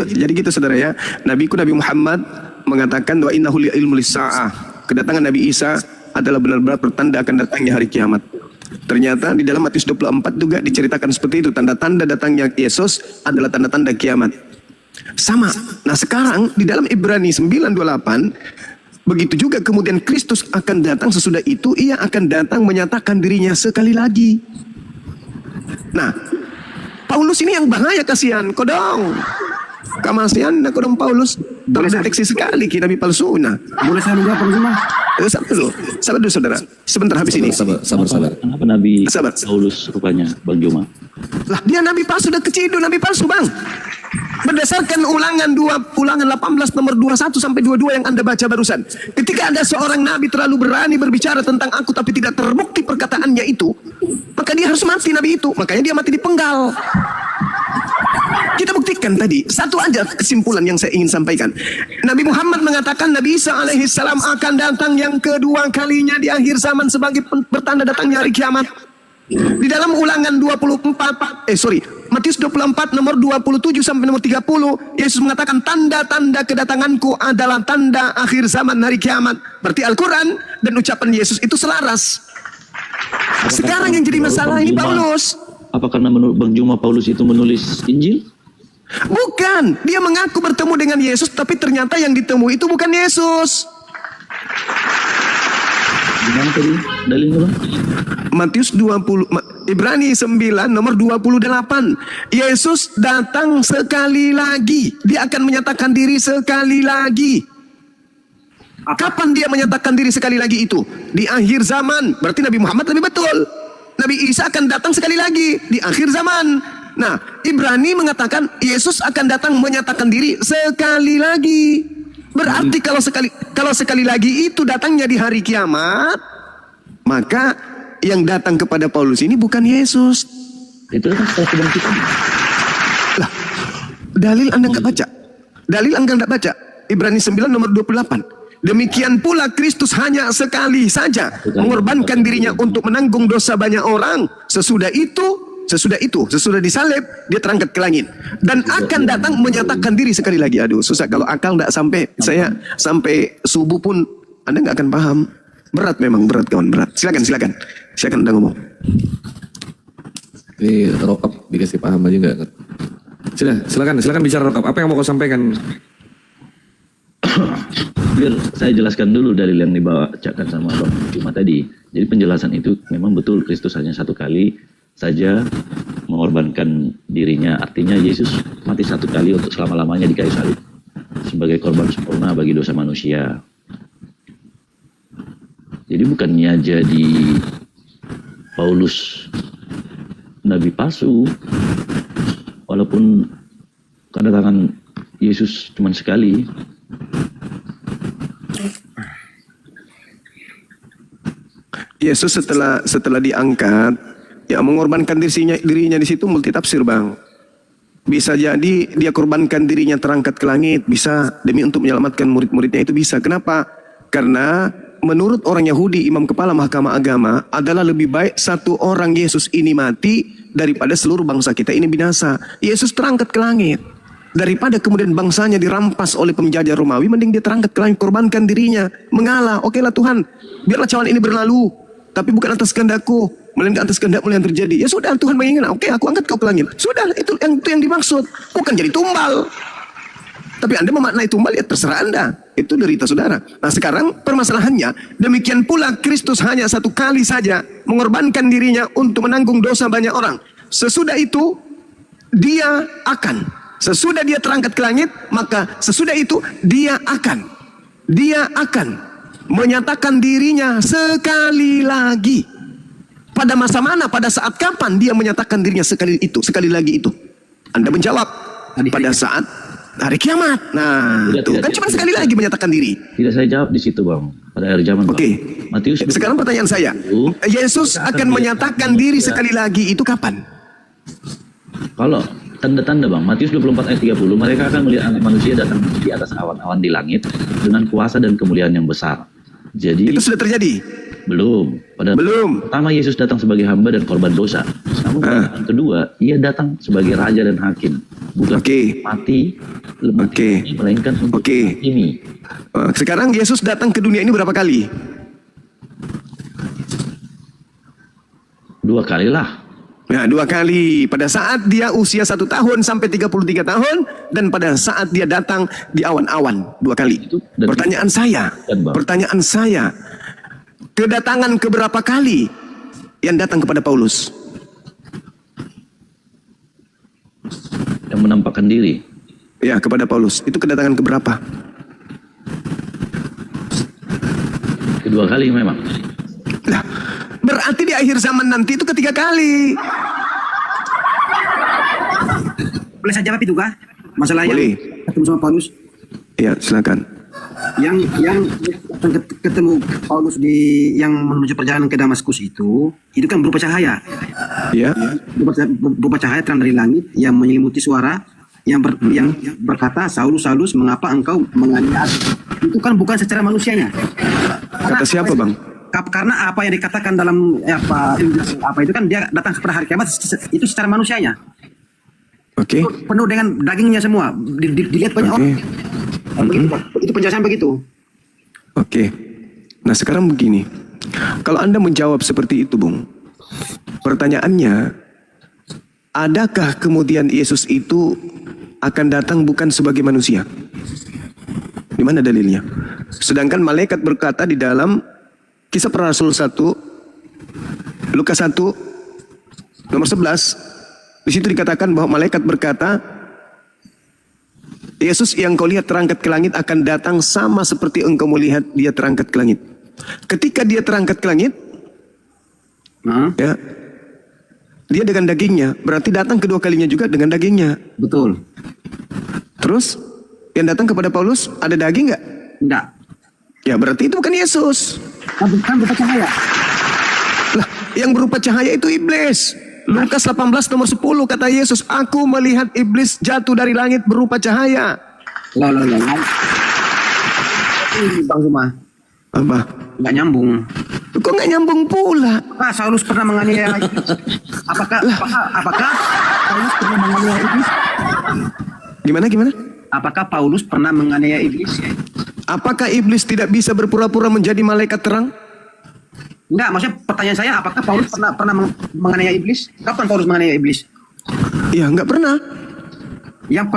Jadi gitu saudara ya. Nabiku Nabi Muhammad mengatakan wa innahu ilmu lis-sa'ah. Kedatangan Nabi Isa adalah benar-benar pertanda akan datangnya hari kiamat. Ternyata di dalam Matius 24 juga diceritakan seperti itu. Tanda-tanda datangnya Yesus adalah tanda-tanda kiamat. Sama. Nah sekarang di dalam Ibrani 9:28 begitu juga kemudian Kristus akan datang, sesudah itu ia akan datang menyatakan dirinya sekali lagi. Nah Paulus ini yang bahaya, kasihan kodong. Kamasian na kodong Paulus terdeteksi sekali kita nabi palsu. Nah, boleh saya menjawab Pak? sabar dulu saudara. Sebentar habis ini. Sabar. Kenapa Nabi Sabar. Paulus rupanya Bang Juma? Lah dia nabi palsu, udah keciduk nabi palsu bang. Berdasarkan ulangan 18 nomor 21 sampai 22 yang Anda baca barusan. Ketika ada seorang nabi terlalu berani berbicara tentang aku tapi tidak terbukti perkataannya itu, maka dia harus mati nabi itu. Makanya dia mati dipenggal. Kita buktikan tadi, satu aja kesimpulan yang saya ingin sampaikan. Nabi Muhammad mengatakan Nabi Isa alaihissalam akan datang yang kedua kalinya di akhir zaman sebagai pertanda datangnya hari kiamat. Di dalam ulangan Matius 24 nomor 27 sampai nomor 30, Yesus mengatakan tanda-tanda kedatanganku adalah tanda akhir zaman hari kiamat. Berarti Al-Quran dan ucapan Yesus itu selaras. Sekarang yang jadi masalah ini Paulus. Apa karena menurut Bang Juma Paulus itu menulis Injil? Bukan, dia mengaku bertemu dengan Yesus, tapi ternyata yang ditemui itu bukan Yesus. Gimana tadi dalilnya Bang? Matius 20, Ibrani 9 nomor 28. Yesus datang sekali lagi. Dia akan menyatakan diri sekali lagi. Kapan dia menyatakan diri sekali lagi itu? Di akhir zaman. Berarti Nabi Muhammad lebih betul. Nabi Isa akan datang sekali lagi di akhir zaman. Nah, Ibrani mengatakan Yesus akan datang menyatakan diri sekali lagi. Berarti kalau sekali lagi itu datangnya di hari kiamat, maka yang datang kepada Paulus ini bukan Yesus. Itu kan setelah kebangkitan. Lah, dalil Anda nggak baca. Dalil Anda nggak baca. Ibrani 9 nomor 28. Demikian pula Kristus hanya sekali saja mengorbankan dirinya untuk menanggung dosa banyak orang. Sesudah disalib, dia terangkat ke langit dan akan datang menyatakan diri sekali lagi. Aduh, susah kalau akal tidak sampai subuh pun Anda nggak akan paham. Berat memang, berat kawan, berat. Silakan Anda ngomong. Ini Rokap dikasih paham aja nggak? Silakan bicara Rokap. Apa yang mau kau sampaikan? Biar saya jelaskan dulu dalil yang dibacakan sama Bang Juma tadi. Jadi penjelasan itu memang betul, Kristus hanya satu kali saja mengorbankan dirinya. Artinya Yesus mati satu kali untuk selama-lamanya di kayu salib sebagai korban sempurna bagi dosa manusia. Jadi bukannya jadi Paulus nabi palsu, walaupun kedatangan Yesus cuma sekali. Yesus setelah diangkat, ya mengorbankan dirinya di situ multitafsir bang. Bisa jadi dia korbankan dirinya terangkat ke langit, bisa demi untuk menyelamatkan murid-muridnya, itu bisa. Kenapa? Karena menurut orang Yahudi, imam kepala mahkamah agama, adalah lebih baik satu orang Yesus ini mati daripada seluruh bangsa kita ini binasa. Yesus terangkat ke langit. Daripada kemudian bangsanya dirampas oleh penjajah Romawi, mending dia terangkat ke langit, korbankan dirinya, mengalah. Oke lah Tuhan, biarlah cawan ini berlalu, tapi bukan atas kehendakku, melainkan atas kehendak-Mu yang terjadi. Ya sudah, Tuhan menginginkan. Oke, aku angkat kau ke langit. Sudah, itu yang dimaksud. Bukan jadi tumbal. Tapi Anda memaknai tumbal, ya terserah Anda. Itu derita saudara. Nah sekarang permasalahannya, demikian pula Kristus hanya satu kali saja mengorbankan dirinya untuk menanggung dosa banyak orang. Sesudah itu, sesudah dia terangkat ke langit, maka sesudah itu dia akan menyatakan dirinya sekali lagi. Pada masa mana, pada saat kapan dia menyatakan dirinya sekali lagi itu? Anda menjawab, pada saat hari kiamat. Nah, itu kan cuma sekali lagi menyatakan diri. Tidak saya jawab di situ bang, pada akhir zaman. Oke. Matius. Sekarang pertanyaan saya, Yesus akan menyatakan diri sekali lagi itu kapan? Kalau tanda-tanda bang, Matius 24 ayat 30, mereka akan melihat anak manusia datang di atas awan-awan di langit dengan kuasa dan kemuliaan yang besar. Jadi itu sudah terjadi? Belum. Pertama Yesus datang sebagai hamba dan korban dosa. Namun yang kedua, ia datang sebagai raja dan hakim. Bukan mati Oke. Melainkan untuk Oke. ini. Sekarang Yesus datang ke dunia ini berapa kali? 2 kali lah. Nah, 2 kali. Pada saat dia usia 1 tahun sampai 33 tahun. Dan pada saat dia datang di awan-awan 2 kali. Pertanyaan saya. Kedatangan keberapa kali yang datang kepada Paulus? Yang menampakkan diri. Ya, kepada Paulus. Itu kedatangan keberapa? Kedua kali memang. Lah, berarti di akhir zaman nanti itu ketiga kali. Boleh saya jawab itu kah? Masalah Boleh. yang ketemu sama Paulus. Ya, silakan. Yang ketemu Paulus di yang menuju perjalanan ke Damaskus itu kan berupa cahaya. Ya. Berupa cahaya terang dari langit yang menyelimuti suara yang berkata, Saulus, Saulus, mengapa engkau menganiaya aku?" Itu kan bukan secara manusianya. Kata siapa, Bang? Karena apa yang dikatakan dalam apa itu kan dia datang kepada hari kiamat itu secara manusianya. Oke. Penuh dengan dagingnya semua. Dilihat banyak Oke. orang. Begitu, Pak. Itu penjelasan begitu. Oke. Nah, sekarang begini. Kalau Anda menjawab seperti itu, Bung. Pertanyaannya, adakah kemudian Yesus itu akan datang bukan sebagai manusia? Di mana dalilnya? Sedangkan malaikat berkata di dalam Kisah Para Rasul 1, Lukas 1, nomor 11, di situ dikatakan bahwa malaikat berkata, Yesus yang kau lihat terangkat ke langit akan datang sama seperti engkau melihat dia terangkat ke langit. Ketika dia terangkat ke langit, ya, dia dengan dagingnya, berarti datang kedua kalinya juga dengan dagingnya. Betul. Terus, yang datang kepada Paulus ada daging nggak? Enggak. Ya, berarti itu bukan Yesus. Kan berupa cahaya. Lah, yang berupa cahaya itu iblis. Lukas 18 nomor 10 kata Yesus, aku melihat iblis jatuh dari langit berupa cahaya. Lah. Ini Bang Zuma, Apa? nggak nyambung. Kok nggak nyambung pula? Apakah Saulus pernah menganiaya iblis? Apakah Paulus pernah menganiaya iblis? Gimana? Apakah Paulus pernah menganiaya iblis? Apakah iblis tidak bisa berpura-pura menjadi malaikat terang? Enggak, maksudnya pertanyaan saya, apakah Paulus pernah menganiaya iblis? Kapan Paulus menganiaya iblis? Ya, nggak pernah. Yang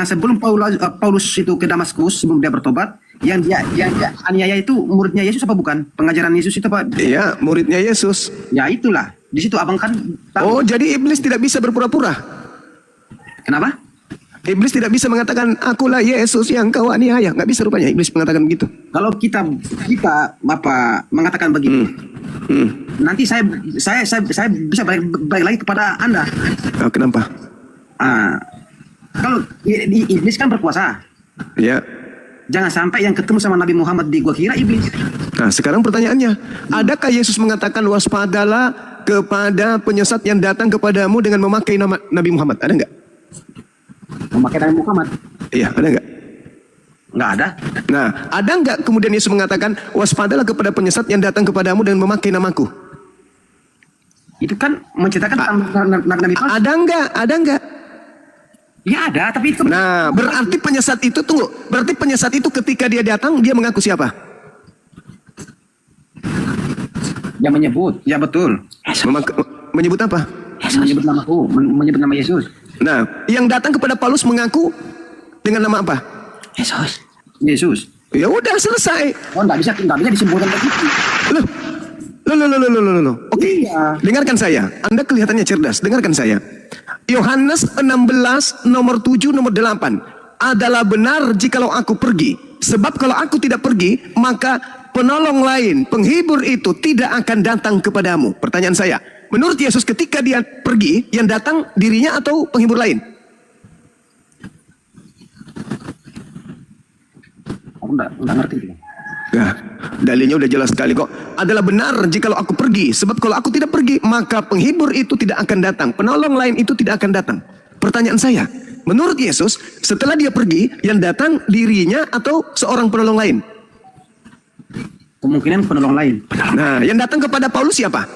sebelum Paulus itu ke Damaskus sebelum dia bertobat, yang dia aniaya itu muridnya Yesus apa bukan? Pengajaran Yesus itu apa? Iya, muridnya Yesus. Ya itulah. Di situ abang kan tahu. Oh, jadi iblis tidak bisa berpura-pura. Kenapa? Iblis tidak bisa mengatakan akulah Yesus yang kau aniaya. Nggak bisa rupanya iblis mengatakan begitu. Kalau kita mengatakan begitu, nanti saya bisa balik lagi kepada Anda. Oh, kenapa? Kalau iblis kan berkuasa, Ya. jangan sampai yang ketemu sama Nabi Muhammad di gua kira iblis. Nah, sekarang pertanyaannya, adakah Yesus mengatakan waspadalah kepada penyesat yang datang kepadamu dengan memakai nama Nabi Muhammad? Ada nggak? Memakai Nabi Muhammad? Iya, ada nggak? Nggak ada. Nah, ada nggak kemudian Yesus mengatakan waspadalah kepada penyesat yang datang kepadamu dengan memakai namaku? Itu kan menceritakan tentang Nabi palsu. Ada nggak? Ya ada, tapi itu Nah, berarti penyesat itu, tunggu. Berarti penyesat itu ketika dia datang, dia mengaku siapa? yang menyebut. Ya betul. Menyebut apa? Menyebut namaku, menyebut nama Yesus. Nah, yang datang kepada Paulus mengaku dengan nama apa? Yesus. Ya udah, selesai. Oh, nggak bisa disimpulkan begitu. Loh. Oke, Iya. dengarkan saya. Anda kelihatannya cerdas. Dengarkan saya. Yohanes 16 nomor 7 nomor 8. Adalah benar jikalau aku pergi. Sebab kalau aku tidak pergi, maka penolong lain, penghibur itu tidak akan datang kepadamu. Pertanyaan saya, menurut Yesus ketika dia pergi, yang datang dirinya atau penghibur lain? Aku nggak ngerti. Nah, dalilnya udah jelas sekali kok. Adalah benar jikalau aku pergi. Sebab kalau aku tidak pergi, maka penghibur itu tidak akan datang. Penolong lain itu tidak akan datang. Pertanyaan saya, menurut Yesus, setelah dia pergi, yang datang dirinya atau seorang penolong lain? Kemungkinan penolong lain. Nah, yang datang kepada Paulus siapa?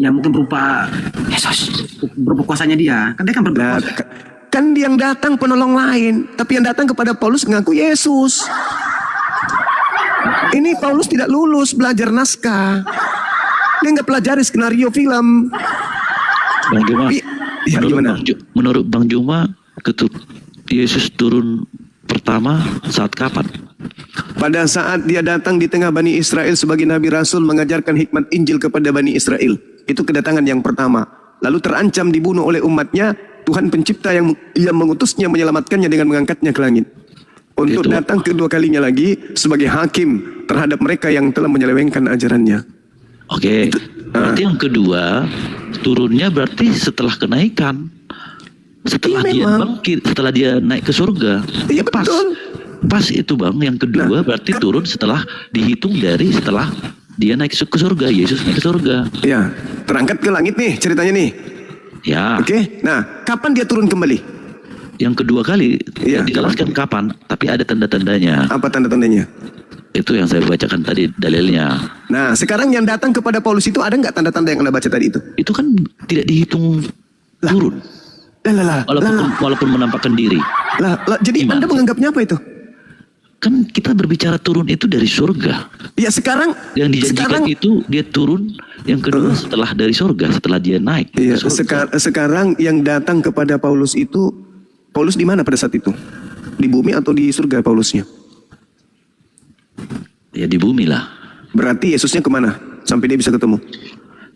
Ya mungkin berupa Yesus. Berupa kuasanya dia. Kan dia kan Nah, berkuasa. Kan yang datang penolong lain, tapi yang datang kepada Paulus mengaku Yesus. Ini Paulus tidak lulus belajar naskah. Dia nggak pelajari skenario film. Bang Juma, Ya, gimana? menurut Bang Juma, Yesus turun pertama saat kapan? Pada saat dia datang di tengah Bani Israel sebagai Nabi Rasul mengajarkan hikmat Injil kepada Bani Israel. Itu kedatangan yang pertama. Lalu terancam dibunuh oleh umatnya. Tuhan pencipta yang mengutusnya menyelamatkannya dengan mengangkatnya ke langit. Untuk Itu. datang kedua kalinya lagi sebagai hakim terhadap mereka yang telah menyelewengkan ajarannya. Oke, berarti yang kedua turunnya berarti setelah kenaikan, setelah Iya, dia memang. bangkit, setelah dia naik ke surga. Iya, Pas, betul. pas itu bang. Yang kedua berarti turun setelah dihitung dari setelah dia naik ke surga, Yesus naik ke surga. Ya, terangkat ke langit nih ceritanya nih. Ya, Oke, nah kapan dia turun kembali? yang kedua kali Iya. dijelaskan kapan, tapi ada tanda-tandanya. Apa tanda-tandanya? Itu yang saya bacakan tadi dalilnya. Nah, sekarang yang datang kepada Paulus itu ada nggak tanda-tanda yang Anda baca tadi itu? Itu kan tidak dihitung turun, walaupun menampakkan diri. Jadi Gimana Anda sih? menganggapnya apa itu? Kan kita berbicara turun itu dari surga. Ya sekarang, Yang dijanjikan itu dia turun yang kedua setelah dari surga, setelah dia naik iya, ke surga. sekarang yang datang kepada Paulus itu, Paulus di mana pada saat itu? Di bumi atau di surga Paulusnya? Ya di bumi lah. Berarti Yesusnya kemana? Sampai dia bisa ketemu.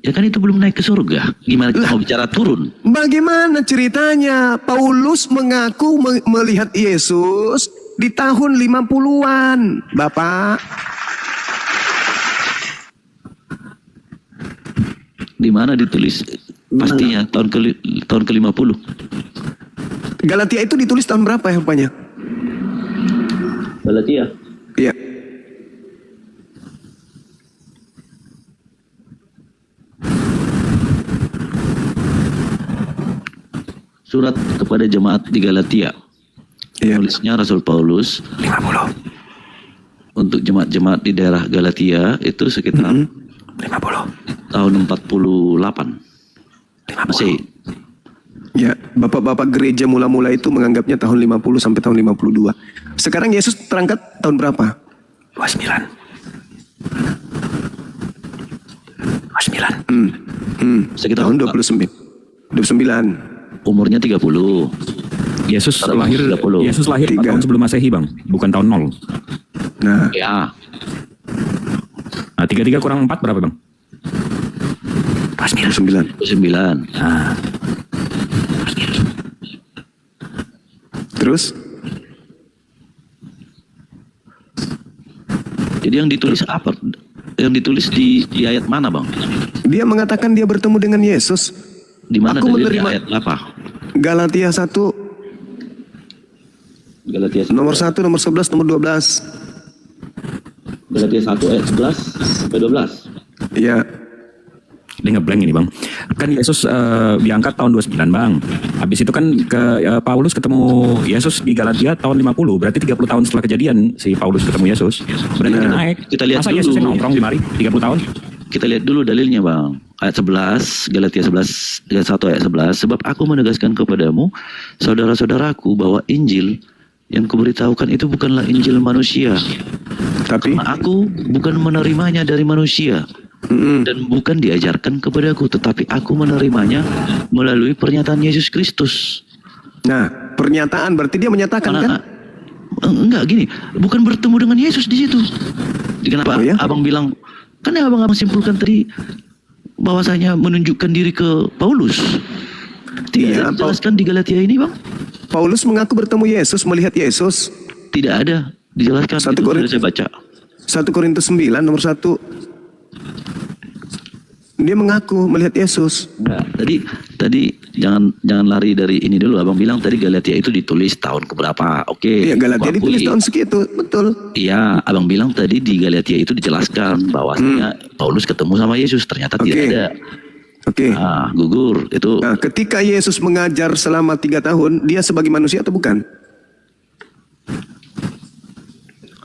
Ya kan itu belum naik ke surga. Gimana kita mau bicara turun? Bagaimana ceritanya? Paulus mengaku melihat Yesus di tahun 50-an, Bapak. Di mana ditulis? Pastinya tahun ke-50. Galatia itu ditulis tahun berapa ya rupanya? Galatia. Iya. Surat kepada jemaat di Galatia. Iya. Tulisnya Rasul Paulus 50. untuk jemaat-jemaat di daerah Galatia itu sekitar 50. tahun 48. Masih. Ya, bapak-bapak gereja mula-mula itu menganggapnya tahun 50 sampai tahun 52. Sekarang Yesus terangkat tahun berapa? 29. 29. Sekitar Tahun 29. 29. umurnya 30. Yesus Tahun lahir 30. Yesus lahir 4 Tiga. tahun sebelum Masehi, Bang, bukan tahun 0. Nah, Ya, Nah, 33 kurang 4 berapa, Bang? 29. 9. Nah, Terus? Jadi yang ditulis apa? Yang ditulis di ayat mana, Bang? Dia mengatakan dia bertemu dengan Yesus. Di mana Aku dalilnya menerima- ayat apa? Galatia 1, Galatia nomor 1, nomor 11, nomor 12. Galatia 1 ayat 11 sampai 12. Ya, dia ngeblank ini, Bang. Kan Yesus diangkat tahun 29, Bang. Habis itu kan Paulus ketemu Yesus di Galatia tahun 50. Berarti 30 tahun setelah kejadian si Paulus ketemu Yesus. Berarti dia naik. Kita lihat Masa dulu. Yesusnya nongkrong di mari 30 tahun? Kita lihat dulu dalilnya, Bang. Ayat 11, Galatia 11, ayat 1 ayat 11. Sebab aku menegaskan kepadamu, saudara-saudaraku, bahwa Injil yang kuberitahukan itu bukanlah Injil manusia. tapi Karena aku bukan menerimanya dari manusia. Dan bukan diajarkan kepadaku, tetapi aku menerimanya melalui pernyataan Yesus Kristus. nah, pernyataan berarti dia menyatakan kan? Enggak gini, bukan bertemu dengan Yesus di situ. Kenapa Oh ya? abang bilang? Kan yang abang simpulkan tadi bahwasanya menunjukkan diri ke Paulus. Tidak Iya, ada dijelaskan di Galatia ini, Bang. Paulus mengaku bertemu Yesus, melihat Yesus. Tidak ada dijelaskan. 1 Itu Korintus. sudah saya baca. 1 Korintus 9 nomor 1. Dia mengaku melihat Yesus. Enggak, tadi jangan lari dari ini dulu. Abang bilang tadi Galatia itu ditulis tahun keberapa? Oke. Iya, Galatia aku ditulis akui. tahun segitu, betul. Iya, abang bilang tadi di Galatia itu dijelaskan bahwasanya Paulus ketemu sama Yesus, ternyata Oke. tidak ada. Oke. Gugur itu. Nah, ketika Yesus mengajar selama 3 tahun, dia sebagai manusia atau bukan?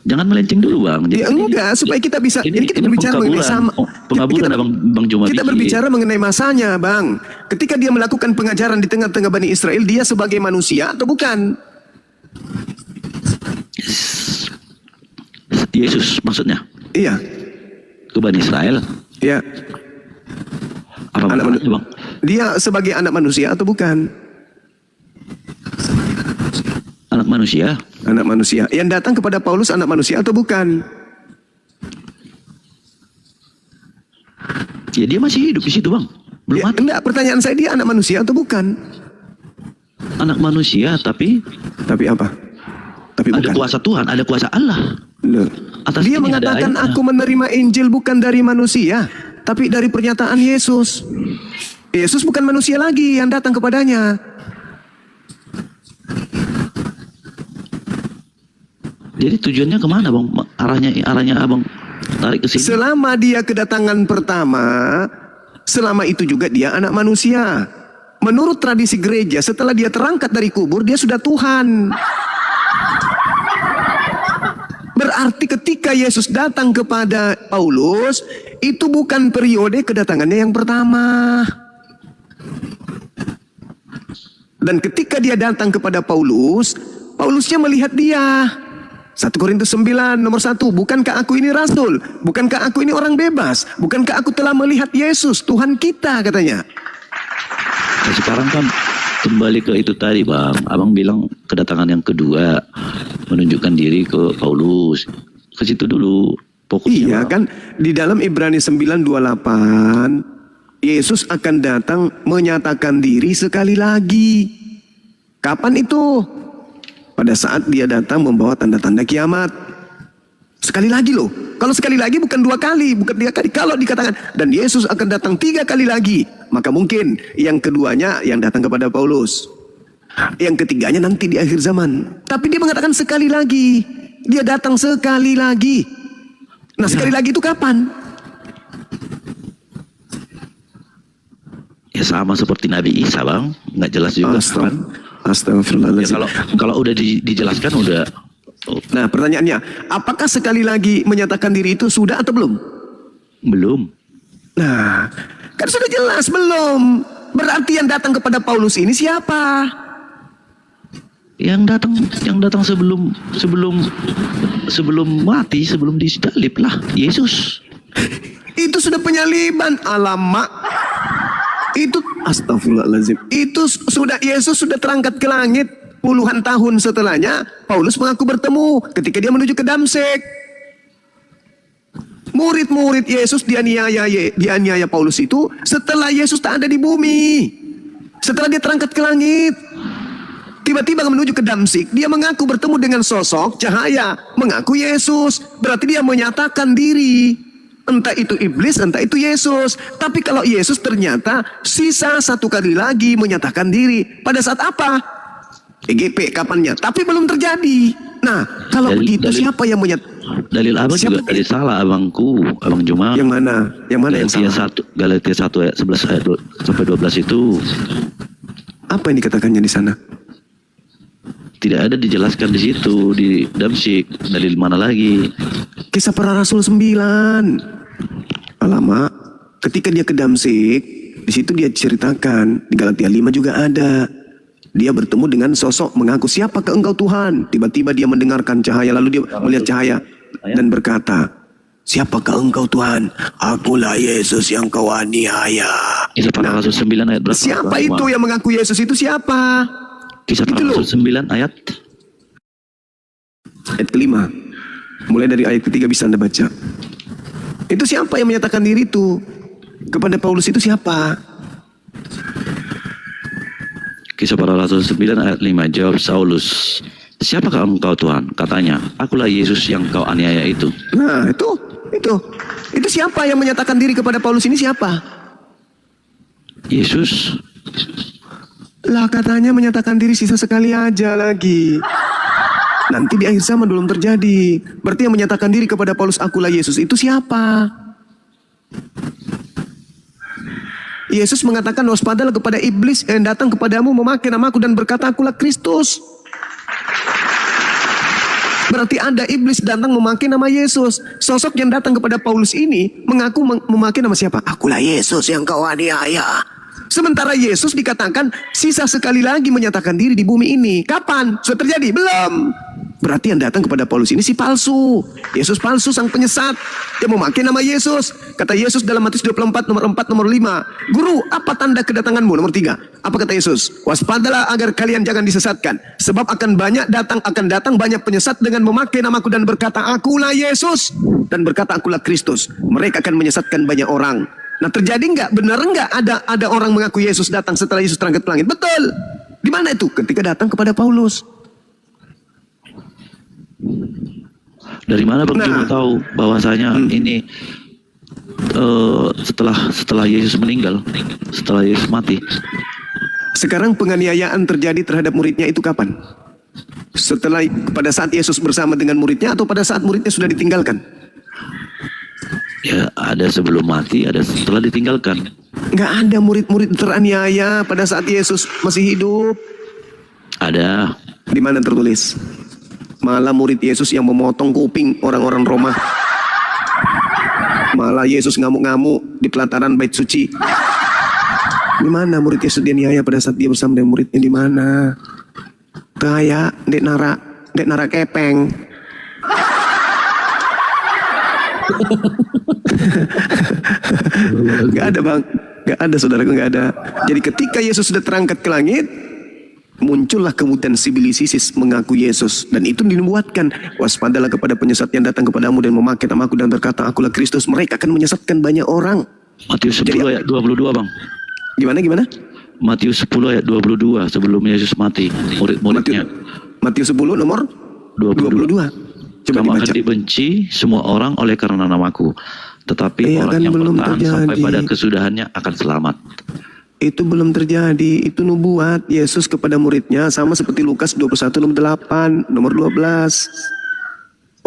Jangan melenceng dulu bang. Ya enggak, supaya kita bisa ini kita berbicara mengenai sama pengaburan Bang Juma. kita berbicara mengenai masanya, Bang. Ketika dia melakukan pengajaran di tengah-tengah Bani Israel, dia sebagai manusia atau bukan? Yesus maksudnya Iya. ke Bani Israel. Ya. Apa Anak maksudnya bang? Dia sebagai anak manusia atau bukan? Anak manusia. Anak manusia. Yang datang kepada Paulus anak manusia atau bukan? Ya dia masih hidup di situ bang. Belum Ya, mati. enggak, pertanyaan saya dia anak manusia atau bukan? Anak manusia tapi Tapi apa? Tapi ada bukan. kuasa Tuhan, ada kuasa Allah. Loh. Atas Dia ini mengatakan ada ayatnya. aku menerima Injil bukan dari manusia, tapi dari pernyataan Yesus. Yesus bukan manusia lagi yang datang kepadanya. Jadi tujuannya kemana bang? Arahnya abang tarik ke sini. Selama dia kedatangan pertama, selama itu juga dia anak manusia. Menurut tradisi gereja, setelah dia terangkat dari kubur, dia sudah Tuhan. Berarti ketika Yesus datang kepada Paulus, itu bukan periode kedatangannya yang pertama. Dan ketika dia datang kepada Paulus, Paulusnya melihat dia. 1 Korintus 9 nomor 1, bukankah aku ini rasul? Bukankah aku ini orang bebas? Bukankah aku telah melihat Yesus, Tuhan kita, katanya. Nah, sekarang kan kembali ke itu tadi bang. Abang bilang kedatangan yang kedua menunjukkan diri ke Paulus. Ke situ dulu fokusnya. Iya Bang. kan, di dalam Ibrani 9:28, Yesus akan datang menyatakan diri sekali lagi. Kapan itu? Pada saat dia datang membawa tanda-tanda kiamat. Sekali lagi loh. Kalau sekali lagi bukan 2 kali, bukan 3 kali. Kalau dikatakan, dan Yesus akan datang 3 kali lagi, maka mungkin yang keduanya yang datang kepada Paulus. Yang ketiganya nanti di akhir zaman. Tapi dia mengatakan sekali lagi. Dia datang sekali lagi. Nah sekali lagi itu kapan? Ya sama seperti Nabi Isa bang. Nggak jelas juga kapan. Ya, Astagfirullahaladzim. kalau udah dijelaskan udah. Nah pertanyaannya, apakah sekali lagi menyatakan diri itu sudah atau belum? Belum. Nah, kan sudah jelas belum. Berarti yang datang kepada Paulus ini siapa? Yang datang sebelum mati, sebelum disalib lah, Yesus. Itu sudah penyaliban. Alamak. Itu astagfirullahaladzim. Itu sudah Yesus sudah terangkat ke langit. Puluhan tahun setelahnya Paulus mengaku bertemu ketika dia menuju ke Damsyik. Murid-murid Yesus dianiaya Paulus itu setelah Yesus tak ada di bumi. Setelah dia terangkat ke langit. Tiba-tiba menuju ke Damsyik, dia mengaku bertemu dengan sosok cahaya, mengaku Yesus. Berarti dia menyatakan diri. Entah itu iblis, entah itu Yesus. Tapi kalau Yesus ternyata sisa 1 kali lagi menyatakan diri. Pada saat apa? EGP kapannya? Tapi belum terjadi. Nah, kalau begitu siapa yang menyatakan? Dalil abang juga tadi salah abangku, abang Juma. Yang mana? Yang mana yang salah? Galatia 1 ayat 11 ayat sampai 12 itu. Apa yang dikatakannya di sana? Tidak ada dijelaskan di situ, di Damsyik. Dalil mana lagi? Kisah para Rasul 9. Alamak, ketika dia ke Damsyik, di situ dia ceritakan, di Galatia 5 juga ada. Dia bertemu dengan sosok mengaku, siapakah engkau Tuhan? Tiba-tiba dia mendengarkan cahaya, lalu dia melihat cahaya dan berkata, siapakah engkau Tuhan? Akulah Yesus yang kau aniaya. Kisah para Rasul 9 ayat berapa? Siapa itu yang mengaku Yesus itu siapa? Kisah para Itu loh. Rasul 9 ayat. Ayat kelima. Mulai dari ayat ketiga bisa Anda baca. Itu siapa yang menyatakan diri itu? Kepada Paulus itu siapa? Kisah para Rasul 9 ayat 5. Jawab Saulus, siapakah engkau Tuhan? Katanya, akulah Yesus yang kau aniaya itu. Nah itu siapa yang menyatakan diri kepada Paulus ini siapa? Yesus. Lah katanya menyatakan diri sisa sekali aja lagi. Nanti di akhir zaman belum terjadi. Berarti yang menyatakan diri kepada Paulus akulah Yesus itu siapa? Yesus mengatakan waspadalah kepada iblis yang datang kepadamu memakai namaku dan berkata akulah Kristus. Berarti ada iblis datang memakai nama Yesus. Sosok yang datang kepada Paulus ini mengaku memakai nama siapa? Akulah Yesus yang kau aniaya. Sementara Yesus dikatakan sisa sekali lagi menyatakan diri di bumi ini. Kapan? Sudah terjadi? Belum. Berarti yang datang kepada Paulus ini si palsu. Yesus palsu, sang penyesat. Dia memakai nama Yesus. Kata Yesus dalam Matius 24 nomor 4 nomor 5. Guru, apa tanda kedatanganmu? Nomor 3. Apa kata Yesus? Waspadalah agar kalian jangan disesatkan. Sebab akan datang banyak penyesat dengan memakai namaku dan berkata, akulah Yesus. Dan berkata, akulah Kristus. Mereka akan menyesatkan banyak orang. Nah, terjadi nggak? Benar nggak ada orang mengaku Yesus datang setelah Yesus terangkat ke langit? Betul. Di mana itu? Ketika datang kepada Paulus. Dari mana Bang Juru Nah. tahu bahwasanya ini setelah Yesus meninggal, setelah Yesus mati? Sekarang penganiayaan terjadi terhadap muridnya itu kapan? Setelah pada saat Yesus bersama dengan muridnya atau pada saat muridnya sudah ditinggalkan? Ya, ada sebelum mati, ada setelah ditinggalkan. Nggak ada murid-murid teraniaya pada saat Yesus masih hidup. Ada. Di mana tertulis? Malah murid Yesus yang memotong kuping orang-orang Roma. Malah Yesus ngamuk-ngamuk di pelataran bait suci. Di mana murid Yesus dianiaya pada saat dia bersama dengan muridnya? Di mana? Kayak dek nara kepeng. Gak ada bang, gak ada saudaraku, gak ada. Jadi ketika Yesus sudah terangkat ke langit, muncullah kemudian si iblis ISIS mengaku Yesus, dan itu dinubuatkan, waspadalah kepada penyesat yang datang kepadamu dan memakai namaku dan berkata akulah Kristus. Mereka akan menyesatkan banyak orang. Matius 10 ayat 22 Bang. Gimana? Matius 10 ayat 22 sebelum Yesus mati, murid-muridnya. Matius 10 nomor 22. Coba Kamu akan dibaca. dibenci semua orang oleh karena namaku, tetapi Iya, orang kan yang belum bertahan sampai terjadi. pada kesudahannya akan selamat. Itu belum terjadi. Itu nubuat Yesus kepada muridnya, sama seperti Lukas 21 nomor 8 nomor 12.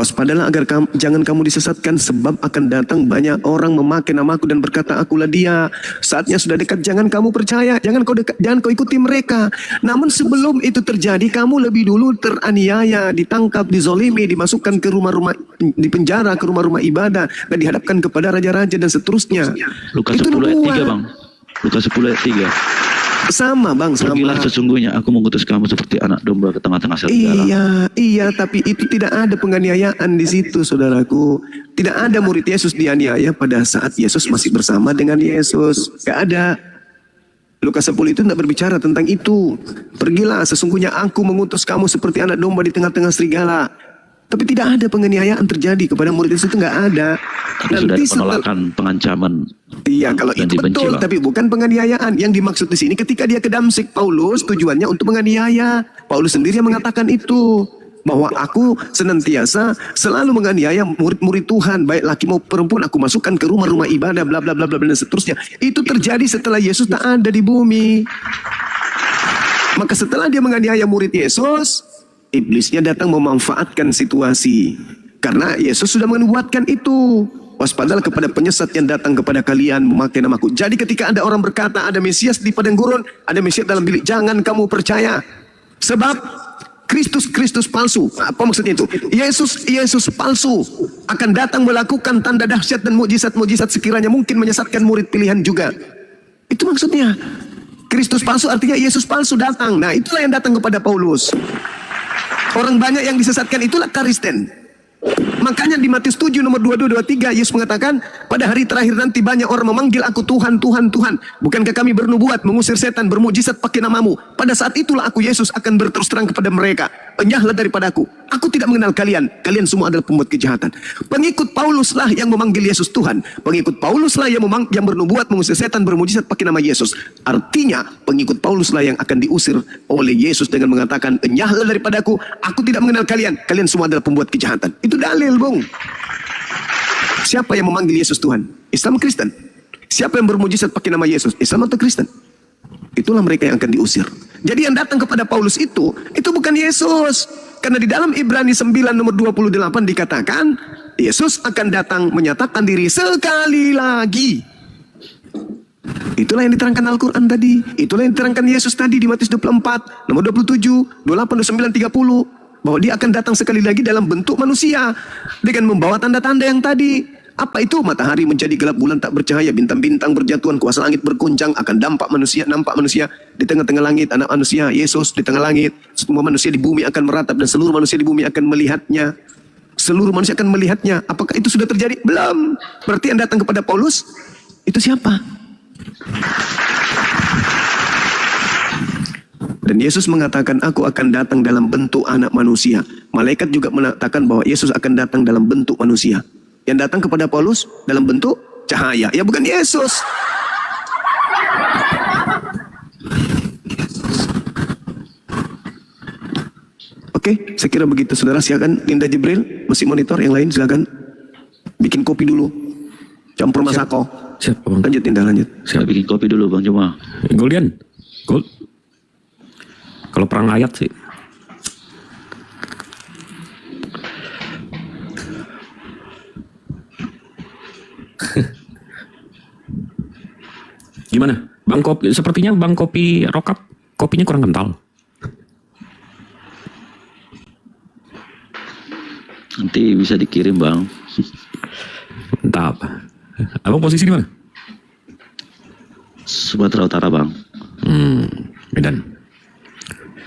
Waspadalah agar jangan kamu disesatkan, sebab akan datang banyak orang memakai namaku dan berkata akulah dia. Saatnya sudah dekat, jangan kamu percaya, jangan kau ikuti mereka. Namun sebelum itu terjadi, kamu lebih dulu teraniaya, ditangkap, dizolimi, dimasukkan ke rumah-rumah, di penjara, ke rumah-rumah ibadah, dan dihadapkan kepada raja-raja dan seterusnya. Lukas Itu 10 ayat 3 nubuat. Bang. Lukas 10 ayat 3. Sama bang, sama. Pergilah sesungguhnya aku mengutus kamu seperti anak domba ke tengah-tengah serigala. Iya, tapi itu tidak ada penganiayaan di situ, saudaraku. Tidak ada murid Yesus dianiaya pada saat Yesus masih bersama dengan Yesus. Gak ada. Lukas 10 itu tidak berbicara tentang itu. Pergilah, sesungguhnya aku mengutus kamu seperti anak domba di tengah-tengah serigala. Tapi tidak ada penganiayaan terjadi kepada murid Yesus, itu nggak ada. Tapi sudah ada penolakan, pengancaman. Iya, kalau dan itu dibenci, betul, Bang. tapi bukan penganiayaan. Yang dimaksud di sini ketika dia ke Damsyik, Paulus tujuannya untuk menganiaya. Paulus sendiri yang mengatakan itu, bahwa aku senantiasa selalu menganiaya murid-murid Tuhan, baik laki maupun perempuan, aku masukkan ke rumah-rumah ibadah, bla bla bla bla dan seterusnya. Itu terjadi setelah Yesus tak ada di bumi. Maka setelah dia menganiaya murid Yesus, iblisnya datang memanfaatkan situasi. Karena Yesus sudah menubuatkan itu. Waspadalah kepada penyesat yang datang kepada kalian memakai namaku. Jadi ketika ada orang berkata ada Mesias di padang gurun, ada Mesias dalam bilik, jangan kamu percaya. Sebab Kristus palsu. Apa maksudnya itu? Yesus palsu akan datang melakukan tanda dahsyat dan mukjizat-mukjizat sekiranya mungkin menyesatkan murid pilihan juga. Itu maksudnya. Kristus palsu artinya Yesus palsu datang. Nah, itulah yang datang kepada Paulus. Orang banyak yang disesatkan itulah Kristen. Makanya di Matius 7 nomor 22-23 Yesus mengatakan pada hari terakhir nanti banyak orang memanggil aku Tuhan, Tuhan, Tuhan. Bukankah kami bernubuat, mengusir setan, bermujizat pakai namamu? Pada saat itulah aku Yesus akan berterus terang kepada mereka. Enyahlah daripadaku. Aku tidak mengenal kalian. Kalian semua adalah pembuat kejahatan. Pengikut Pauluslah yang memanggil Yesus Tuhan. Pengikut Pauluslah yang bernubuat, mengusir setan, bermujizat pakai nama Yesus. Artinya pengikut Pauluslah yang akan diusir oleh Yesus dengan mengatakan enyahlah daripadaku. Aku tidak mengenal kalian. Kalian semua adalah pembuat kejahatan. Itu dalil, Bung. Siapa yang memanggil Yesus Tuhan? Islam, Kristen. Siapa yang bermujizat pakai nama Yesus? Islam atau Kristen? Itulah mereka yang akan diusir. Jadi yang datang kepada Paulus itu bukan Yesus. Karena di dalam Ibrani 9 nomor 28 dikatakan Yesus akan datang menyatakan diri sekali lagi. Itulah yang diterangkan Al-Quran tadi. Itulah yang diterangkan Yesus tadi di Matius 24 nomor 27, 28, 29, 30. bahwa dia akan datang sekali lagi dalam bentuk manusia dengan membawa tanda-tanda yang tadi. Apa itu? Matahari menjadi gelap, bulan tak bercahaya, bintang-bintang berjatuhan, kuasa langit berguncang, akan nampak manusia di tengah-tengah langit, anak manusia Yesus di tengah langit, semua manusia di bumi akan meratap dan seluruh manusia di bumi akan melihatnya. Seluruh manusia akan melihatnya. Apakah itu sudah terjadi? Belum. Berarti yang datang kepada Paulus itu siapa? Dan Yesus mengatakan, aku akan datang dalam bentuk anak manusia. Malaikat juga mengatakan bahwa Yesus akan datang dalam bentuk manusia. Yang datang kepada Paulus dalam bentuk cahaya. Ya bukan Yesus. Oke, saya kira begitu saudara. Silakan Linda Jibril, masih monitor, yang lain silakan. Bikin kopi dulu. Campur masako. Siap, Bang. Lanjut Linda, lanjut. Saya bikin kopi dulu Bang Juma. Goldian. Gold. Kalau perang ayat sih. Gimana? Bang kopi, sepertinya Bang kopi rokap, kopinya kurang kental. Nanti bisa dikirim Bang. Entah apa. Abang posisi di mana? Sumatera Utara Bang. Medan.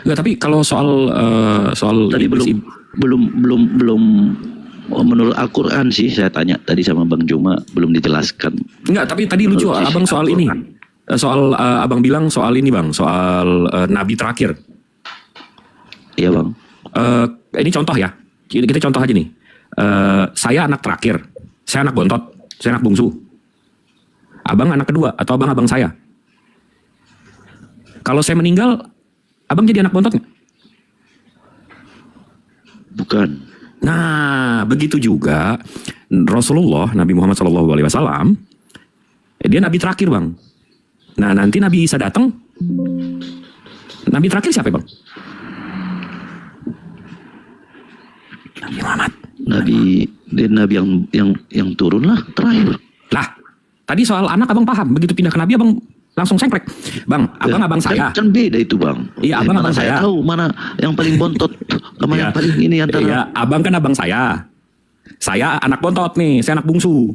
Enggak, tapi kalau soal Tadi iblis- belum menurut Al-Quran sih saya tanya tadi sama Bang Juma belum dijelaskan. Enggak, tapi tadi lucu Menurut sisi abang soal ini. Al-Quran. Soal abang bilang soal ini Bang, soal nabi terakhir. Iya Bang. Ini contoh ya. Kita contoh aja nih. Saya anak terakhir. Saya anak bontot. Saya anak bungsu. Abang anak kedua atau abang saya. Kalau saya meninggal, abang jadi anak bontot nggak? Bukan. Nah, begitu juga Rasulullah, Nabi Muhammad SAW, dia nabi terakhir Bang. Nah, nanti Nabi Isa datang. Nabi terakhir siapa Bang? Nabi Muhammad. Nabi yang turun lah terakhir. Lah, tadi soal anak abang paham. Begitu pindah ke Nabi abang langsung sengklek. Bang, abang saya. Kan beda itu Bang. Iya, abang Mana saya saya. tahu mana yang paling bontot sama yang Iya. paling ini antara. Iya, abang kan abang saya. Saya anak bontot nih, saya anak bungsu.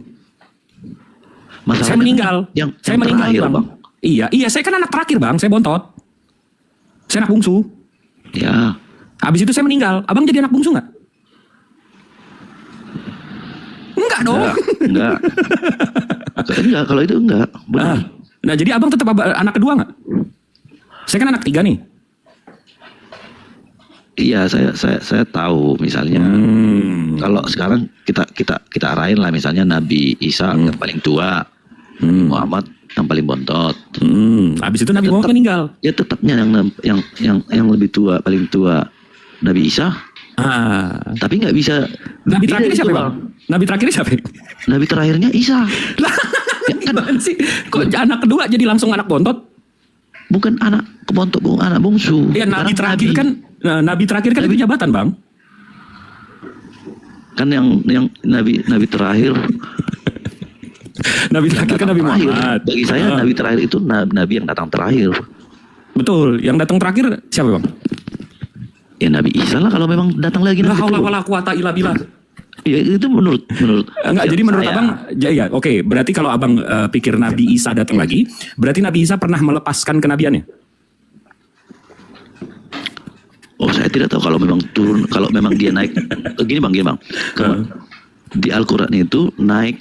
Masalahnya Saya meninggal. Yang Saya meninggal terakhir, bang. Iya, saya kan anak terakhir Bang. Saya bontot. Saya anak bungsu. Ya. Habis itu saya meninggal. Abang jadi anak bungsu nggak? Enggak dong. Enggak. Enggak, kalau itu enggak. Benar. Nah, jadi abang tetap anak kedua nggak? Saya kan anak tiga nih. Iya, saya tahu misalnya kalau sekarang kita arahin lah misalnya Nabi Isa yang paling tua, Muhammad yang paling bontot. Habis itu Nabi Muhammad meninggal. Ya tetapnya yang lebih tua, paling tua Nabi Isa. Tapi nggak bisa. Nabi Beda terakhir itu, siapa Bang? Nabi terakhir siapa? Nabi terakhirnya Isa. Lah, gimana sih? Kok anak kedua jadi langsung anak bontot? Bukan anak kebontot, bukan anak bungsu. Iya, Nabi Sekarang terakhir kan, Nabi terakhir kan itu jabatan Bang. Kan yang Nabi terakhir. Nabi terakhir kan Nabi terakhir. Muhammad. Bagi saya Nabi terakhir itu Nabi yang datang terakhir. Betul, yang datang terakhir siapa Bang? Ya Nabi Isa lah kalau memang datang lagi La nanti. haula wala quwata illa billah. Ya itu menurut Enggak, jadi menurut saya. abang, ya oke. Berarti kalau abang pikir Nabi Isa datang lagi, berarti Nabi Isa pernah melepaskan kenabiannya. Oh saya tidak tahu kalau memang turun, kalau memang dia naik. Gini bang. Di Al-Quran itu naik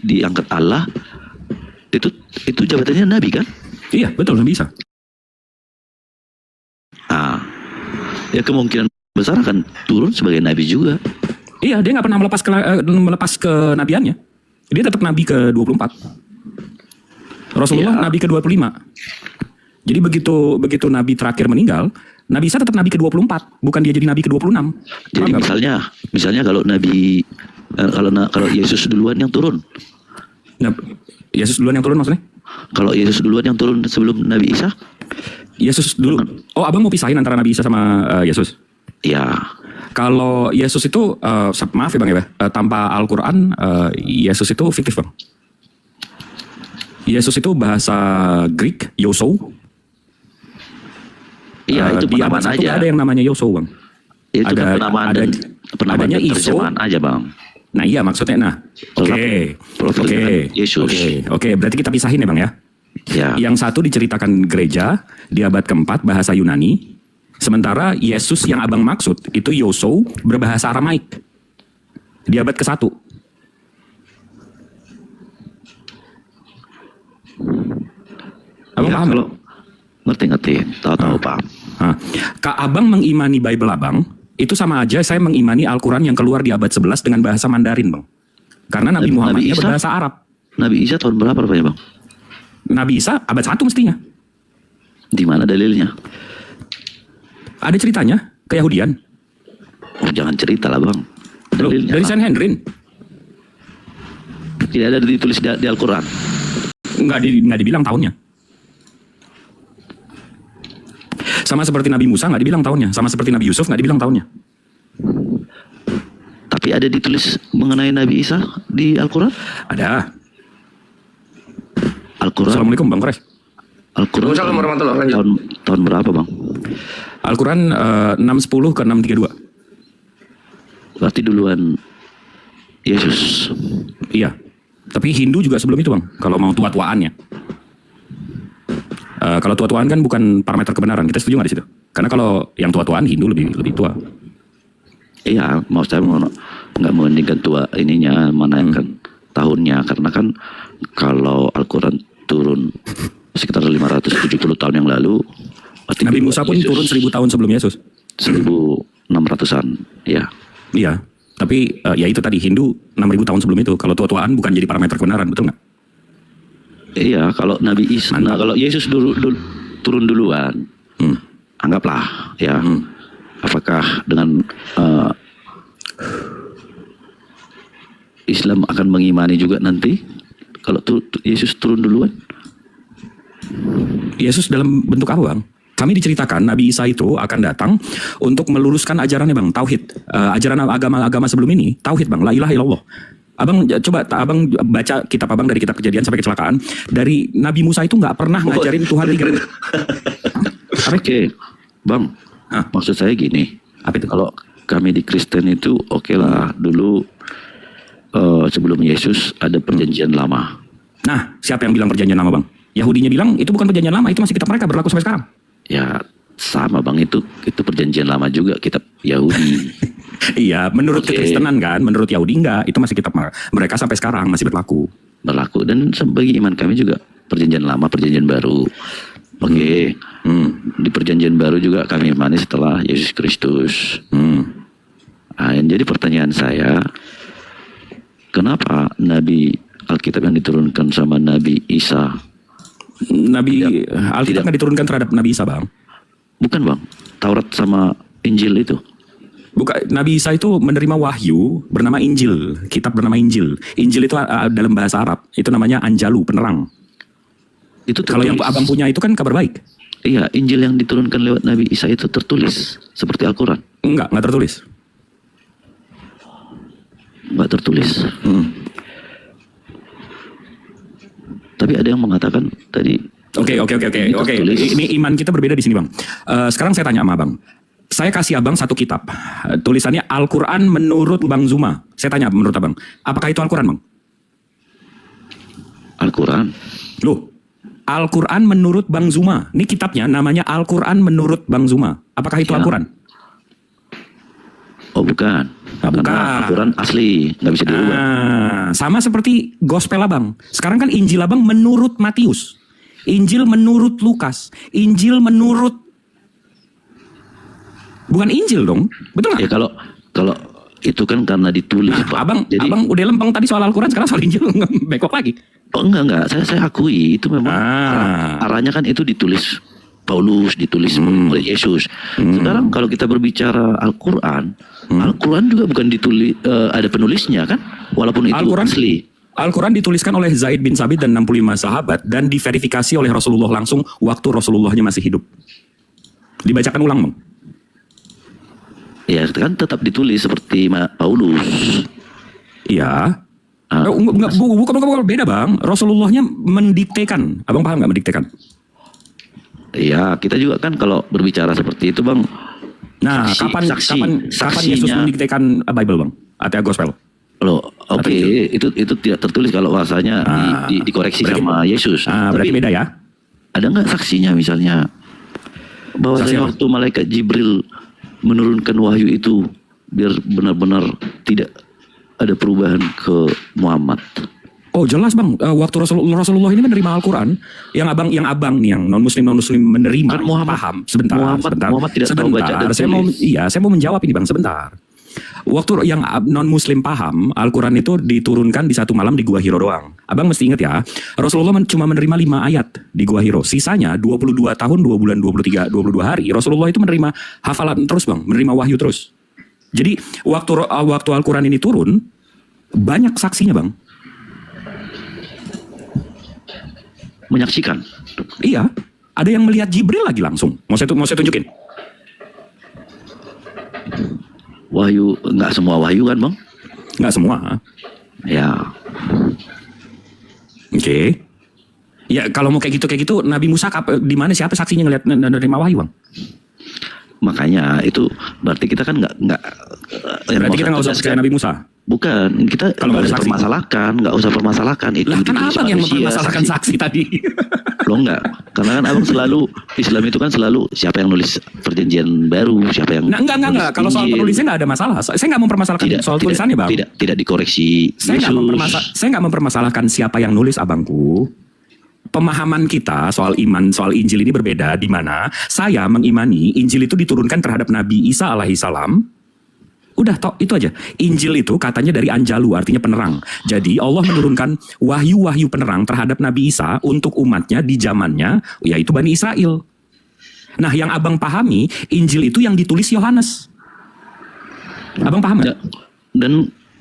diangkat Allah. Itu jabatannya Nabi kan? Iya betul, Nabi Isa. Ya kemungkinan besar akan turun sebagai Nabi juga. Iya, dia nggak pernah melepas kenabiannya. Dia tetap Nabi ke-24. Rasulullah Iya. Nabi ke-25. Jadi begitu Nabi terakhir meninggal, Nabi Isa tetap Nabi ke-24, bukan dia jadi Nabi ke-26. Jadi misalnya kalau Nabi kalau Yesus duluan yang turun. Nah, Yesus duluan yang turun maksudnya? Kalau Yesus duluan yang turun sebelum Nabi Isa? Yesus dulu. Oh, abang mau pisahin antara Nabi Isa sama Yesus? Ya. Kalau Yesus itu, maaf ya Bang ya, tanpa Al-Quran, Yesus itu fiktif Bang. Yesus itu bahasa Greek, Yosou. Iya, itu di abad penamaan 1 aja. nggak ada yang namanya Yoso, Bang. Itu kan Ada- penamaan ada- dan penamaan adanya dan Iso. terjemahan aja, Bang. Nah iya maksudnya, nah oke, Profil oke, Yesus. oke, berarti kita pisahin ya Bang ya. Ya. Yang satu diceritakan gereja di abad keempat bahasa Yunani, sementara Yesus yang abang maksud itu Yoso berbahasa Aramaik di abad ke-1. Abang Ya, paham? kalau ngerti, tahu-tahu paham. Nah, Kak abang mengimani Bible abang, itu sama aja saya mengimani Al-Quran yang keluar di abad 11 dengan bahasa Mandarin, Bang. Karena Nabi Nabi Muhammadnya Isa? berbahasa Arab. Nabi Isa tahun berapa rupanya, Bang? Nabi Isa abad 1 mestinya. Di mana dalilnya? Ada ceritanya, keyahudian. Oh, jangan cerita lah, Bang. Loh, Dalilnya dari apa? Sanhedrin. Tidak ada ditulis di Al-Quran. Nggak dibilang tahunnya. Sama seperti Nabi Musa nggak dibilang tahunnya. Sama seperti Nabi Yusuf nggak dibilang tahunnya. Tapi ada ditulis mengenai Nabi Isa di Al-Quran? Ada. Al-Quran. Assalamualaikum Bang Kores. Al-Quran. Waalaikumsalam warahmatullahi wabarakatuh. Tahun berapa, Bang? Al-Quran 610 ke 632. Berarti duluan Yesus. Iya. Tapi Hindu juga sebelum itu Bang. Kalau mau tua-tuaannya. Kalau tua-tuaan kan bukan parameter kebenaran. Kita setuju nggak di situ? Karena kalau yang tua-tuaan Hindu lebih tua. Iya, mau saya mau nggak membandingkan tua ininya, mana yang kan tahunnya, karena kan kalau Al-Quran turun sekitar 570 tahun yang lalu, berarti Nabi duluan Musa pun Yesus turun 1000 tahun sebelum Yesus. 1600-an, ya. Iya. Tapi ya itu tadi Hindu 6000 tahun sebelum itu. Kalau tua-tuaan bukan jadi parameter kebenaran, betul nggak? Iya, kalau Nabi Isa, nah, kalau Yesus turun duluan, anggaplah, ya, apakah dengan Islam akan mengimani juga nanti kalau Yesus turun duluan? Yesus dalam bentuk apa Bang? Kami diceritakan Nabi Isa itu akan datang untuk meluruskan ajarannya Bang, tauhid. Ajaran agama-agama sebelum ini, tauhid Bang, la ilaha illallah. Abang coba abang baca kitab abang dari kitab Kejadian sampai kecelakaan. Dari Nabi Musa itu nggak pernah ngajarin Tuhan tiga. Oke, Bang, maksud saya gini. Apa itu? Kalau kami di Kristen itu oke lah, dulu sebelum Yesus ada perjanjian lama. Nah, siapa yang bilang perjanjian lama Bang? Yahudinya bilang itu bukan perjanjian lama, itu masih kitab mereka berlaku sampai sekarang. Ya sama Bang, itu perjanjian lama juga, kitab Yahudi. Iya, menurut Oke. kekristenan kan, menurut Yahudi enggak, itu masih kitab mereka sampai sekarang masih berlaku. Berlaku, dan sebagai iman kami juga perjanjian lama, perjanjian baru. Oke. Di perjanjian baru juga kami imani setelah Yesus Kristus. Nah, yang jadi pertanyaan saya, kenapa Nabi Alkitab yang diturunkan sama Nabi Isa, Nabi Alkitab tidak. nggak diturunkan terhadap Nabi Isa Bang. bukan Bang, Taurat sama Injil itu? Bukan, Nabi Isa itu menerima wahyu bernama Injil, kitab bernama Injil. Injil itu dalam bahasa Arab, itu namanya Anjalu, penerang. Itu Kalau yang tertulis. abang punya itu kan kabar baik. Iya, Injil yang diturunkan lewat Nabi Isa itu tertulis seperti Al-Quran. Enggak tertulis. Nggak tertulis. Tapi ada yang mengatakan tadi. Oke. Tertulis. Ini iman kita berbeda di sini Bang. Sekarang saya tanya sama abang. Saya kasih abang satu kitab. Tulisannya Al-Quran menurut Bang Zuma. Saya tanya menurut abang, apakah itu Al-Quran Bang? Al-Quran. Loh, Al-Quran menurut Bang Zuma. Ini kitabnya namanya Al-Quran menurut Bang Zuma. Apakah itu Ya. Al-Quran? Oh bukan. Nah, bukan. Karena Al-Quran asli, nggak bisa dirubah. Sama seperti Gospel abang. Sekarang kan Injil abang menurut Matius. Injil menurut Lukas. Injil menurut... Bukan Injil dong. Betul nggak? Ya kalau itu kan karena ditulis, Pak. Abang udah lempeng tadi soal Al-Quran, sekarang soal Injil bekok lagi. Oh enggak. Saya akui itu memang arahnya kan itu ditulis Paulus, ditulis oleh Yesus. Sekarang kalau kita berbicara Al-Quran, Al-Quran juga bukan ditulis, ada penulisnya kan, walaupun itu asli. Al-Quran dituliskan oleh Zaid bin Sabit dan 65 sahabat dan diverifikasi oleh Rasulullah langsung waktu Rasulullahnya masih hidup. Dibacakan ulang, Bang. Ya kan tetap ditulis seperti Paulus. Iya. Bukan beda Bang. Rasulullahnya mendiktekan. Abang paham nggak mendiktekan? Iya, kita juga kan kalau berbicara seperti itu, Bang. Nah, Saksi- kapan saksinya- Yesus mendiktekan Bible, Bang? Atau Gospel? Loh, oke, itu tidak tertulis kalau bahasanya dikoreksi berarti- sama Yesus. Berarti Tapi beda ya? ada nggak saksinya misalnya bahwa Saksi apa? waktu malaikat Jibril menurunkan wahyu itu biar benar-benar tidak ada perubahan ke Muhammad. Oh jelas bang, waktu Rasulullah ini menerima Al-Quran, yang abang nih, yang non muslim menerima, Kan Muhammad- paham. Sebentar. Muhammad tidak tahu baca dan tulis. Saya mau menjawab ini bang, sebentar. Waktu yang non muslim paham, Al-Quran itu diturunkan di satu malam di Gua Hiro doang. Abang mesti ingat ya, Rasulullah cuma menerima 5 ayat di Gua Hiro. Sisanya 22 tahun, 2 bulan, 23, 22 hari. Rasulullah itu menerima hafalan terus bang, menerima wahyu terus. Jadi waktu Al-Quran ini turun, banyak saksinya bang. Menyaksikan. Iya, ada yang melihat Jibril lagi langsung. Mau saya tunjukin. Wahyu, nggak semua wahyu kan, Bang? Nggak semua. Ya, Oke. Ya kalau mau kayak gitu, Nabi Musa di mana, siapa saksinya ngelihat menerima wahyu bang? makanya itu berarti kita kan nggak Berarti kita nggak usah percaya Nabi Musa. Bukan, kita Kalau nggak ada saksi. nggak usah permasalahkan itu. Lah kan ditulis abang yang manusia, mempermasalahkan saksi tadi. Lo enggak, karena kan abang selalu Islam itu kan selalu siapa yang nulis perjanjian baru, siapa yang Nah, enggak. Kalau soal Injil. penulisnya nggak ada masalah. Saya nggak mempermasalahkan soal tulisannya bang. Tidak dikoreksi. Saya nggak mempermasalahkan siapa yang nulis abangku. Pemahaman kita soal iman, soal Injil ini berbeda, di mana saya mengimani Injil itu diturunkan terhadap Nabi Isa alaihissalam. Udah itu aja. Injil itu katanya dari Anjalu, artinya penerang. Jadi Allah menurunkan wahyu-wahyu penerang terhadap Nabi Isa untuk umatnya di zamannya, yaitu Bani Israel. Nah, yang abang pahami, Injil itu yang ditulis Yohanes. Abang paham nggak?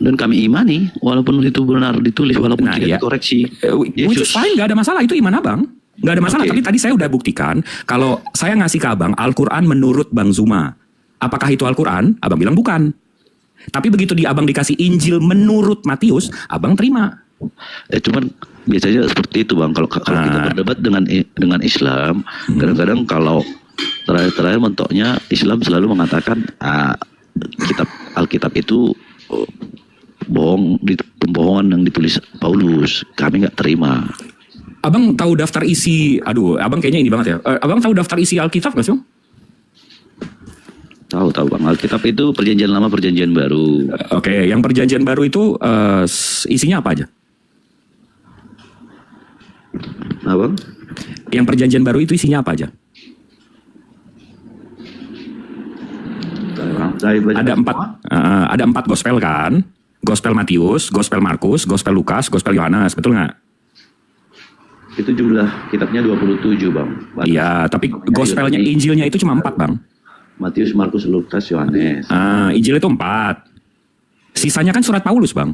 Dan kami imani walaupun itu benar ditulis walaupun Nah, tidak iya. dikoreksi. Which is fine, nggak ada masalah, itu iman abang. Nggak ada masalah, Oke. tapi tadi saya udah buktikan kalau saya ngasih ke abang Al-Quran menurut Bang Zuma. Apakah itu Al-Quran? Abang bilang bukan. Tapi begitu abang dikasih Injil menurut Matius, abang terima. Cuman biasanya seperti itu Bang. Kalau kita berdebat dengan Islam, kadang-kadang kalau terakhir mentoknya Islam selalu mengatakan Alkitab itu bohong, pembohongan yang ditulis Paulus. Kami nggak terima. Abang tahu daftar isi, abang kayaknya ini banget ya. Abang tahu daftar isi Alkitab nggak sih? Tahu Bang, Alkitab itu perjanjian lama, perjanjian baru. Oke, yang perjanjian baru itu isinya apa aja? Nah, Bang? Yang perjanjian baru itu isinya apa aja? Ada empat gospel kan? Gospel Matius, Gospel Markus, Gospel Lukas, Gospel Yohanes, betul nggak? Itu jumlah kitabnya 27 Bang. Iya, tapi gospelnya, Injilnya itu cuma 4 bang. Matius, Markus, Lukas, Yohanes. Injil itu 4. Sisanya kan surat Paulus bang.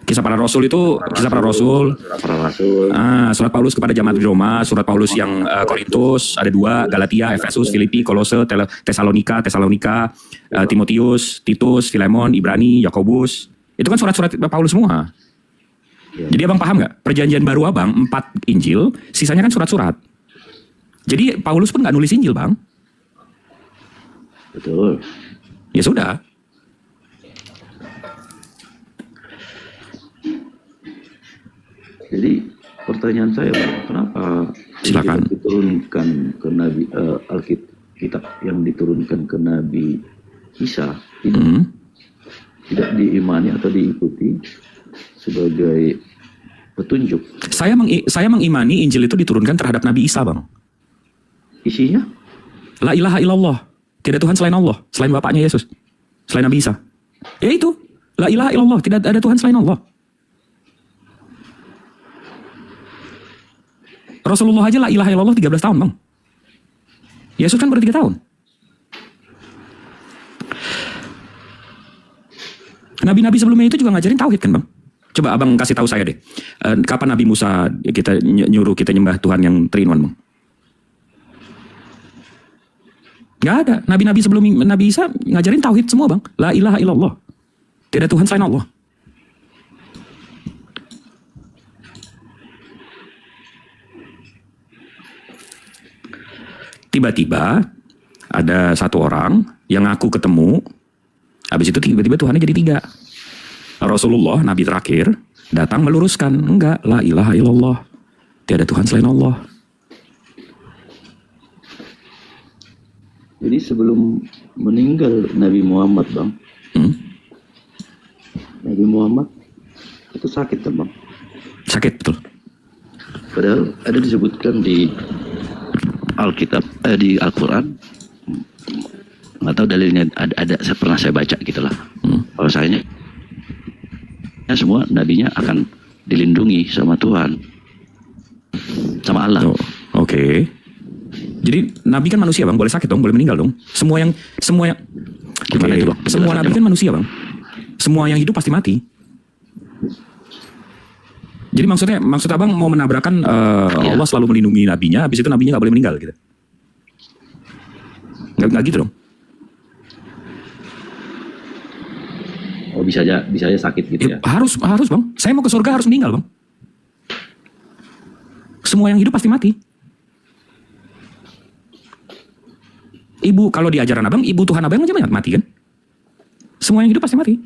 Kisah para Rasul itu kisah para Rasul. Para rasul. Surat Paulus kepada jemaat di Roma, surat Paulus yang Korintus ada 2, Galatia, Efesus, Filipi, Kolose, Tesalonika, Timotius, Titus, Filemon, Ibrani, Yakobus. Itu kan surat-surat Paulus semua. Ya. Jadi abang paham nggak? Perjanjian baru abang 4 Injil, sisanya kan surat-surat. Jadi Paulus pun nggak nulis Injil bang. Betul. Ya sudah. Jadi pertanyaan saya, Bang, kenapa Silakan. Alkitab diturunkan ke Nabi Alkitab yang diturunkan ke Nabi Isa ini tidak diimani atau diikuti sebagai petunjuk? Saya mengimani Injil itu diturunkan terhadap Nabi Isa bang. Isinya? La ilaha illallah. Tidak Tuhan selain Allah, selain Bapaknya Yesus, selain Nabi Isa. Ya itu, la ilaha illallah, tidak ada Tuhan selain Allah. Rasulullah aja la ilaha illallah 13 tahun bang. Yesus kan baru 3 tahun. Nabi-nabi sebelumnya itu juga ngajarin tauhid kan bang. Coba abang kasih tahu saya deh, kapan Nabi Musa kita nyuruh kita nyembah Tuhan yang 3 in 1 bang? Gak ada. Nabi-nabi sebelum Nabi Isa ngajarin tauhid semua bang. La ilaha illallah. Tidak Tuhan selain Allah. tiba-tiba ada satu orang yang ngaku ketemu, habis itu tiba-tiba Tuhannya jadi 3. Rasulullah, Nabi terakhir, datang meluruskan, enggak, la ilaha illallah, tiada Tuhan selain Allah. Jadi sebelum meninggal Nabi Muhammad, Bang, Nabi Muhammad itu sakit kan, Bang? Sakit, betul. Padahal ada disebutkan di Alkitab, di Al-Quran, nggak tahu dalilnya, ada pernah saya baca gitulah. Bahwasanya semua nabinya akan dilindungi sama Tuhan, sama Allah. Oh, oke. Jadi Nabi kan manusia, Bang, boleh sakit dong, boleh meninggal dong. Semua yang gimana itu, Bang? Semua Nabi kan manusia, Bang. Semua yang hidup pasti mati. Jadi maksud Abang mau menabrakan Allah selalu melindungi nabinya, habis itu nabinya nggak boleh meninggal gitu. Nggak gitu dong. Oh, bisa aja sakit gitu ya. Harus Bang. Saya mau ke surga harus meninggal, Bang. Semua yang hidup pasti mati. Ibu, kalau di ajaran Abang, ibu Tuhan Abang aja mati kan? Semua yang hidup pasti mati.